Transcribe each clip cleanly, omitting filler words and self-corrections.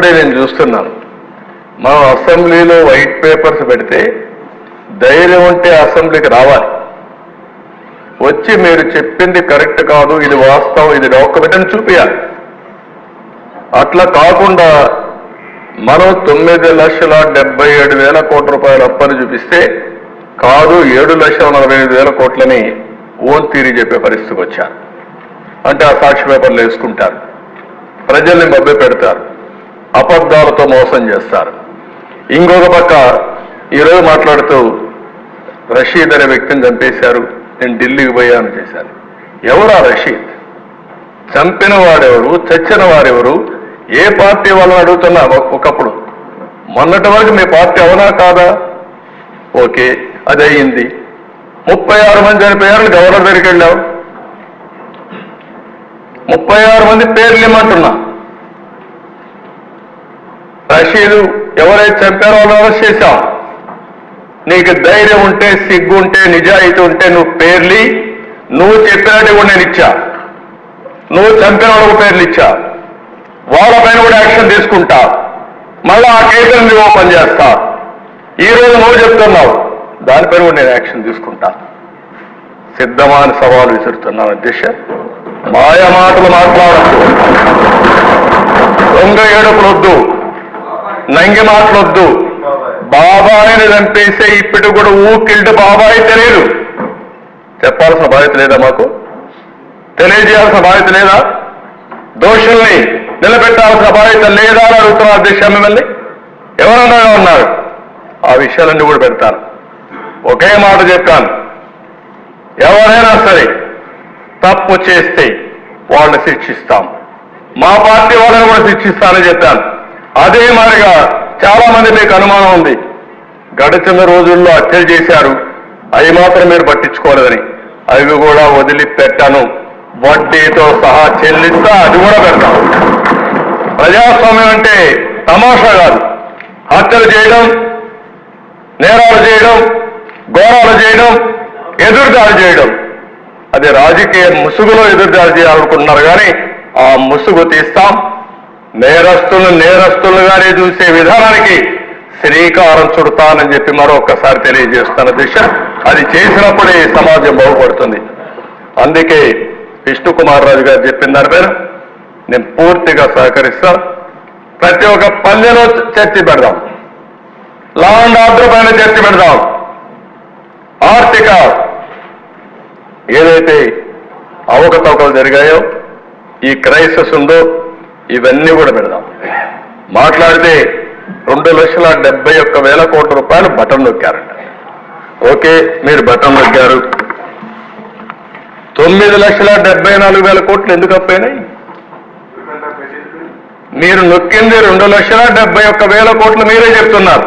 ఇప్పుడే నేను చూస్తున్నాను. మనం అసెంబ్లీలో వైట్ పేపర్స్ పెడితే ధైర్యం ఉంటే అసెంబ్లీకి రావాలి, వచ్చి మీరు చెప్పింది కరెక్ట్ కాదు, ఇది వాస్తవం, ఇది డాక్యుమెంట్ అని చూపించాలి. అట్లా కాకుండా మనం 9,77,000 కోట్ల రూపాయల అప్పని చూపిస్తే కాదు 7,45,000 కోట్లని ఓన్ తీరి చెప్పే పరిస్థితికి వచ్చారు. అంటే ఆ సాక్షి పేపర్లు వేసుకుంటారు, ప్రజల్ని మభ్య పెడతారు, అబద్ధాలతో మోసం చేస్తారు. ఇంకొక పక్క ఈరోజు మాట్లాడుతూ రషీద్ అనే వ్యక్తిని చంపేశారు, నేను ఢిల్లీకి పోయాను చేశాను. ఎవరా రషీద్? చంపిన వాడెవరు, చచ్చిన వారెవరు, ఏ పార్టీ వాళ్ళని అడుగుతున్నా. ఒకప్పుడు మొన్నటి వరకు మీ పార్టీ అవునా కాదా? ఓకే, అది అయ్యింది. 36 మంది చనిపోయారు, గవర్నర్ దగ్గరికి వెళ్ళావు. 36 మంది పేర్లు ఇమ్మంటున్నా. రషీదు ఎవరైతే చంపారో వాళ్ళు అరెస్ట్ చేశాం. నీకు ధైర్యం ఉంటే, సిగ్గు ఉంటే, నిజాయితీ ఉంటే నువ్వు పేర్లి, నువ్వు చెప్పినట్టు కూడా నేను ఇచ్చా. నువ్వు చంపిన వాళ్ళకు పేర్లు ఇచ్చా, వాళ్ళపైన కూడా యాక్షన్ తీసుకుంటా. మళ్ళా ఆ కేసులను నువ్వు ఓపెన్ చేస్తా. ఈరోజు నువ్వు చెప్తున్నావు, దానిపైన కూడా నేను యాక్షన్ తీసుకుంటా. సిద్ధమా అని సవాలు విసురుతున్నాను అధ్యక్ష. మాయ మాటలు మాట్లాడద్దు, దొంగ ఏడుపులొద్దు, నంగి మాటలొద్దు. బాబాయిని చంపేసే ఇప్పటి కూడా ఊకిల్డ్ బాబాయి తెలియదు. చెప్పాల్సిన బాధ్యత లేదా? మాకు తెలియజేయాల్సిన బాధ్యత లేదా? దోషుల్ని నిలబెట్టాల్సిన బాధ్యత లేదా అని అడుగుతున్నారు అధ్యక్ష. మిమ్మల్ని ఎవరన్నా ఉన్నారు, ఆ విషయాలన్నీ కూడా పెడతాను. ఒకే మాట చెప్పాను, ఎవరైనా సరే తప్పు చేస్తే వాళ్ళని శిక్షిస్తాం, మా పార్టీ వాళ్ళని కూడా శిక్షిస్తానని చెప్పాను. అదే మాదిరిగా చాలా మంది మీకు అనుమానం ఉంది, గడిచిన రోజుల్లో హత్యలు చేశారు, అవి మాత్రం మీరు పట్టించుకోలేదని. అవి కూడా వదిలిపెట్టాను, వడ్డీతో సహా చెల్లిస్తా, అది కూడా పెడతాం. ప్రజాస్వామ్యం అంటే తమాషా కాదు. హత్యలు చేయడం, నేరాలు చేయడం, ఘోరాలు చేయడం, ఎదురుదాడి చేయడం, అది రాజకీయ ముసుగులో ఎదురుదాడి చేయాలనుకుంటున్నారు. కానీ ఆ ముసుగు తీస్తాం. నేరస్తులుగానే చూసే విధానానికి శ్రీకారం చుడతానని చెప్పి మరొకసారి తెలియజేస్తున్న దిశ. అది చేసినప్పుడే సమాజం బాగుపడుతుంది. అందుకే విష్ణుకుమార్ రాజు గారు చెప్పిన దానిపైన నేను పూర్తిగా సహకరిస్తా. ప్రతి ఒక్క పల్లెలో చర్చ పెడదాం, లా అండ్ ఆర్డర్ పైన చర్చ పెడదాం, ఆర్థిక ఏదైతే అవకతవకలు జరిగాయో, ఈ క్రైసిస్ ఉందో, ఇవన్నీ కూడా పెడదాం. మాట్లాడితే 2,71,000 కోట్ల రూపాయలు బటన్ నొక్కారంట. ఓకే, మీరు బటన్ నొక్కారు. 9,74,000 కోట్లు ఎందుకు అప్పైనాయి? మీరు నొక్కింది 2,71,000 కోట్లు మీరే చెప్తున్నారు.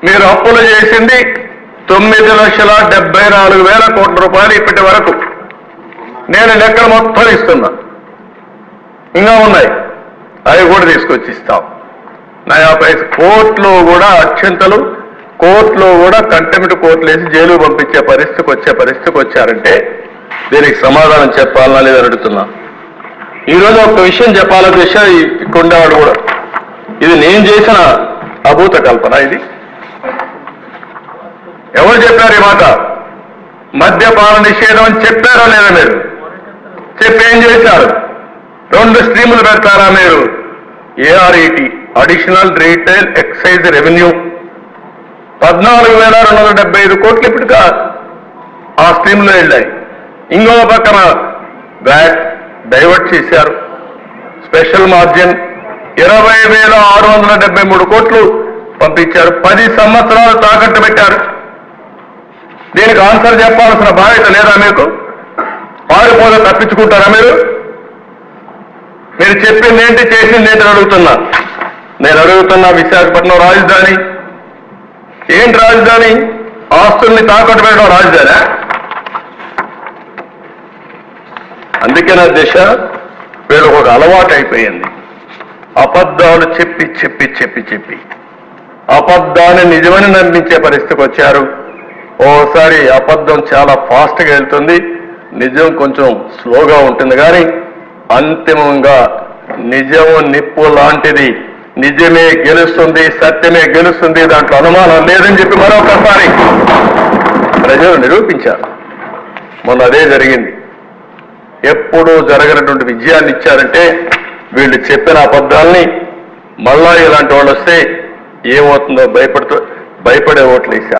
మీరు అప్పులు చేసింది 9,74,000 కోట్ల రూపాయలు ఇప్పటి వరకు. నేను లెక్కలు మొత్తం ఇస్తున్నా, ఇంకా ఉన్నాయి, అవి కూడా తీసుకొచ్చి ఇస్తాం. 50 కోట్లు కూడా అత్యంతలు, కోర్టులో కూడా కంటెంప్ట్ కోర్టులు వేసి జైలు పంపించే పరిస్థితికి వచ్చారంటే దీనికి సమాధానం చెప్పాలన్నా లేదని అడుగుతున్నా. ఈరోజు ఒక విషయం చెప్పాలని దిశ కొండవాడు కూడా, ఇది నేను చేసిన అభూత కల్పన. ఇది ఎవరు చెప్పారు ఈ మాట? మద్యపాన నిషేధం అని చెప్పారా లేదా? మీరు చెప్పి ఏం చేశారు? 2 స్ట్రీములు పెడతారా మీరు? ARET, additional retail excise revenue, 14,275 కోట్లు ఇప్పటిగా ఆ స్ట్రీమ్లో వెళ్ళాయి. ఇంకో పక్కన వ్యాట్ డైవర్ట్ చేశారు, స్పెషల్ మార్జిన్ 20,673 కోట్లు పంపించారు. 10 సంవత్సరాలు తాకట్టు పెట్టారు. దీనికి ఆన్సర్ చెప్పాల్సిన బాధ్యత లేదా మీకు? పారిపోతే తప్పించుకుంటారా మీరు? మీరు చెప్పింది ఏంటి, చేసింది ఏంటి అడుగుతున్నా. నేను అడుగుతున్నా, విశాఖపట్నం రాజధాని ఏంటి? రాజధాని ఆస్తుల్ని తాకట్టు పెట్టడం రాజధాని? అందుకే నా దిశ వీళ్ళకు ఒక అలవాటు అయిపోయింది. అబద్ధాలు చెప్పి చెప్పి చెప్పి చెప్పి అబద్ధాన్ని నిజమని నమ్మించే పరిస్థితికి వచ్చారు. ఓసారి అబద్ధం చాలా ఫాస్ట్గా వెళ్తుంది, నిజం కొంచెం స్లోగా ఉంటుంది. కానీ అంతిమంగా నిజము నిప్పు లాంటిది, నిజమే గెలుస్తుంది, సత్యమే గెలుస్తుంది, దాంట్లో అనుమానం లేదని చెప్పి మరొకసారి ప్రజలు నిరూపించారు. మొన్న అదే జరిగింది. ఎప్పుడూ జరగనటువంటి విజయాన్ని ఇచ్చారంటే వీళ్ళు చెప్పిన అబద్ధాలని మళ్ళా ఇలాంటి వాళ్ళు వస్తే ఏమవుతుందో భయపడే ఓట్లు వేశారు.